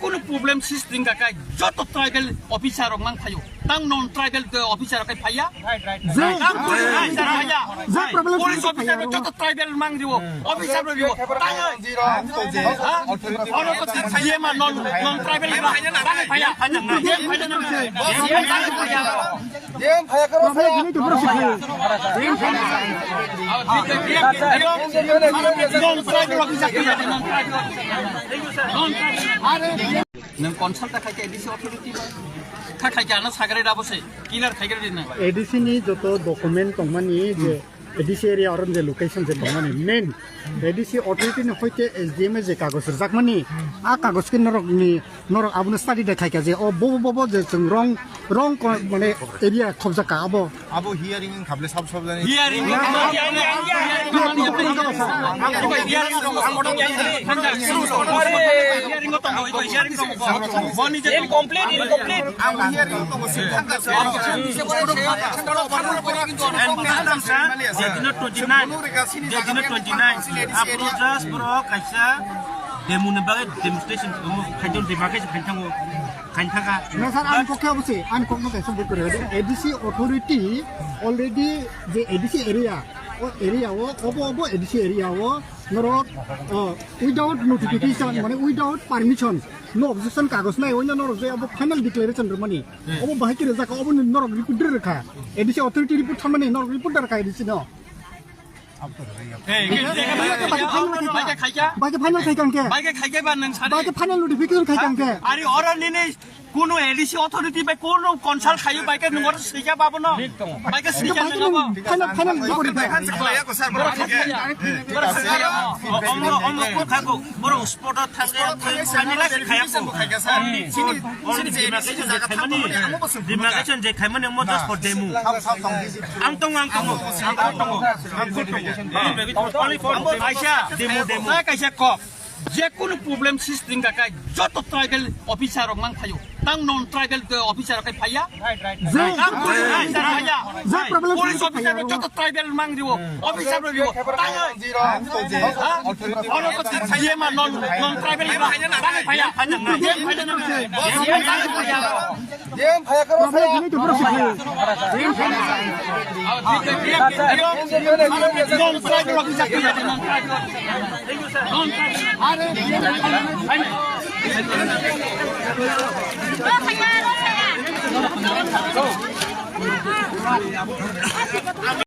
কোনো problem system কাকাই যত ট্রাইবেল অফিসার মান ফাইও তাং নন ট্রাইবেল অফিসার কাই ফাইয়া পুলিশ অফিসার যত ট্রাইবেল মান দিব অফিসার দিব তাং অনকত ফাইয়া মা নন ট্রাইবেল ফাইয়া Yang kaya karo saya. Nang konsulta kaya edisi authority ba kaya na sagare da bose kilar kaya din edisi ni joto document tongmani je edisi area oron je location je tongmani main edisi authority ni hoite SDM je kagos jakmani a kagos kin norok abun study de kaya je o bobo je rong mane area khobjaka abo hearing khable sab jani hearing demonstration kajon demarcation kaintanga sir an kokhe obose an kokno kaisa bol kore ADC authority already je ADC area o obo ADC area o norok without notification mane without permission no objection kagos nai oina norok je abo final declaration mani obo bahai kire jaka obo norok report rekha ADC authority report thamani norok report rekha ADC no Bagai final kai kangke. Bagai kai ba nang sare. Bagai final notification kai kangke. Ari oran ni কোনো ADC authority by কোন consult খাইও বাইকে নগর সিজা পাবো না বাইকে সিজা না পাবো final report saya ko sir bro অমো কো খাকো বড় স্পট থাকে সানিলা খাইয়া sini demarcation je khaimani mo just for demo angtong only for aisha demo kaisa ko যে কোনো প্রবলেম সিস্টেম কাকাই যত ট্রাইবেল অফিসার মান ফাইও তাং নন ট্রাইবেল অফিসার কাই ফাইয়া পুলিশ অফিসার যত ট্রাইবেল মান দিব অফিসার দিব তাং অনকত ফাইয়া মা নন ট্রাইবেল ফাইয়া Yang kaya karo saya. Non tribal officer Go,